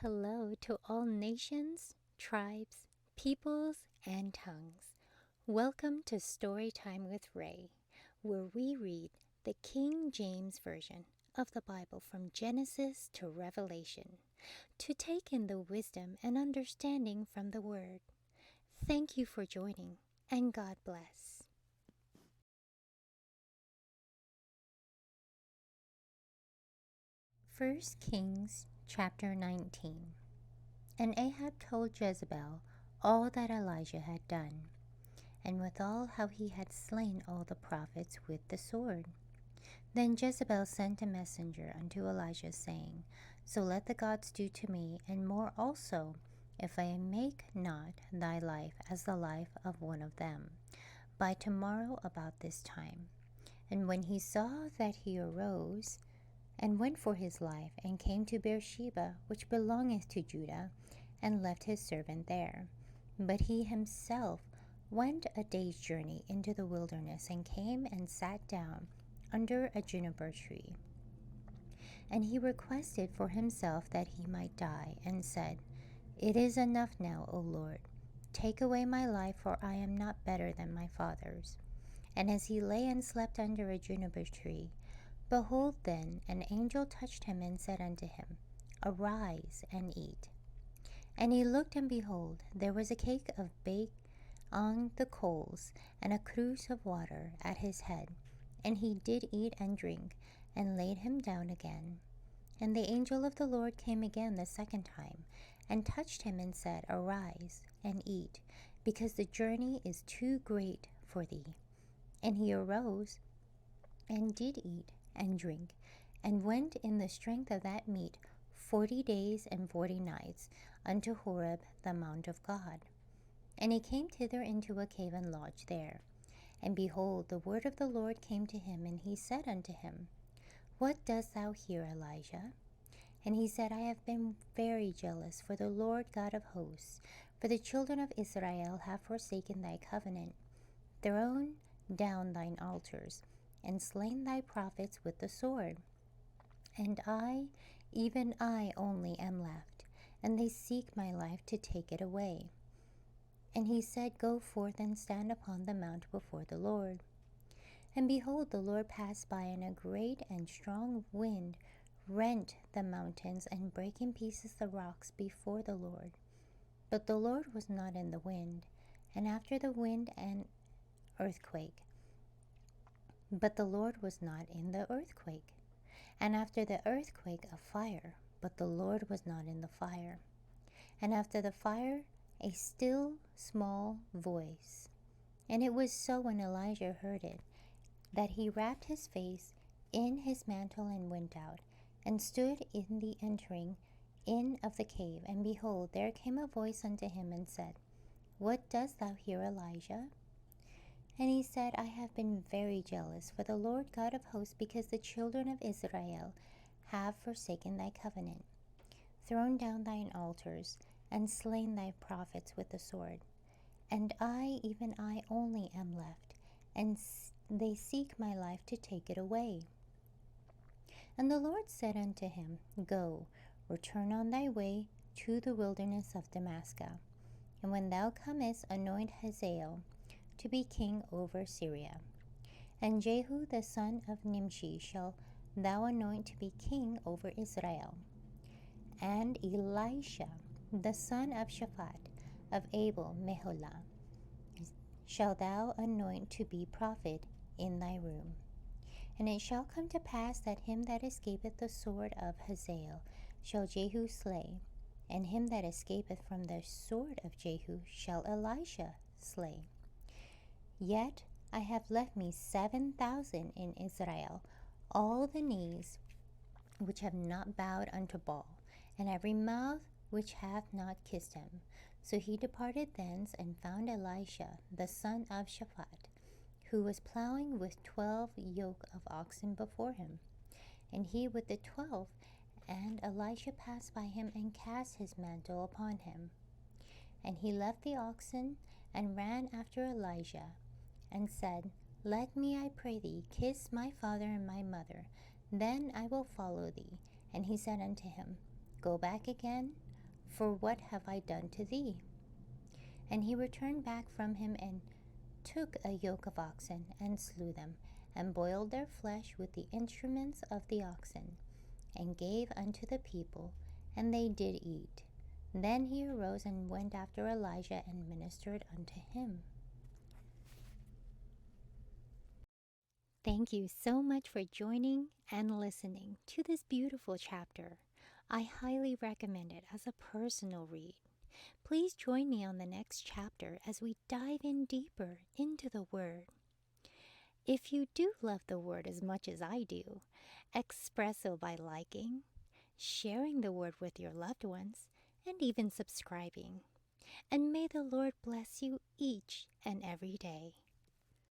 Hello to all nations, tribes, peoples, and tongues. Welcome to Storytime with Ray, where we read the King James Version of the Bible from Genesis to Revelation to take in the wisdom and understanding from the Word. Thank you for joining, and God bless. 1 Kings chapter 19. And Ahab told Jezebel all that Elijah had done, and withal how he had slain all the prophets with the sword. Then Jezebel sent a messenger unto Elijah, saying, So let the gods do to me, and more also, if I make not thy life as the life of one of them, by tomorrow about this time. And when he saw that, he arose and went for his life, and came to Beersheba, which belongeth to Judah, and left his servant there. But he himself went a day's journey into the wilderness, and came and sat down under a juniper tree. And he requested for himself that he might die, and said, It is enough now, O Lord. Take away my life, for I am not better than my fathers. And as he lay and slept under a juniper tree, behold, then an angel touched him, and said unto him, Arise and eat. And he looked, and behold, there was a cake of bake on the coals, and a cruse of water at his head. And he did eat and drink, and laid him down again. And the angel of the Lord came again the second time, and touched him, and said, Arise and eat, because the journey is too great for thee. And he arose, and did eat and drink, and went in the strength of that meat 40 days and 40 nights unto Horeb, the mount of God. And he came thither into a cave, and lodged there. And behold, the word of the Lord came to him, and he said unto him, What dost thou here, Elijah? And he said, I have been very jealous for the Lord God of hosts, for the children of Israel have forsaken thy covenant, thrown down thine altars, and slain thy prophets with the sword. And I, even I only, am left, and they seek my life to take it away. And he said, Go forth and stand upon the mount before the Lord. And behold, the Lord passed by, and a great and strong wind rent the mountains, and brake in pieces the rocks before the Lord. But the Lord was not in the wind, and after the wind an earthquake. But the Lord was not in the earthquake, and after the earthquake a fire. But the Lord was not in the fire, and after the fire a still small voice. And it was so, when Elijah heard it, that he wrapped his face in his mantle, and went out, and stood in the entering in of the cave. And behold, there came a voice unto him, and said, What dost thou here, Elijah? And he said, I have been very jealous for the Lord God of hosts, because the children of Israel have forsaken thy covenant, thrown down thine altars, and slain thy prophets with the sword. And I, even I only, am left, and they seek my life to take it away. And the Lord said unto him, Go, return on thy way to the wilderness of Damascus, and when thou comest, anoint Hazael to be king over Syria. And Jehu the son of Nimshi shall thou anoint to be king over Israel. And Elisha the son of Shaphat of Abel Meholah shalt thou anoint to be prophet in thy room. And it shall come to pass that him that escapeth the sword of Hazael shall Jehu slay, and him that escapeth from the sword of Jehu shall Elisha slay. Yet I have left me 7,000 in Israel, all the knees which have not bowed unto Baal, and every mouth which hath not kissed him. So he departed thence, and found Elisha the son of Shaphat, who was plowing with 12 yoke of oxen before him, and he with the 12. And Elisha passed by him, and cast his mantle upon him. And he left the oxen, and ran after Elijah, and said, Let me, I pray thee, kiss my father and my mother, then I will follow thee. And he said unto him, Go back again, for what have I done to thee? And he returned back from him and took a yoke of oxen and slew them, and boiled their flesh with the instruments of the oxen, and gave unto the people, and they did eat. Then he arose and went after Elijah and ministered unto him. Thank you so much for joining and listening to this beautiful chapter. I highly recommend it as a personal read. Please join me on the next chapter as we dive in deeper into the Word. If you do love the Word as much as I do, express so by liking, sharing the Word with your loved ones, and even subscribing. And may the Lord bless you each and every day.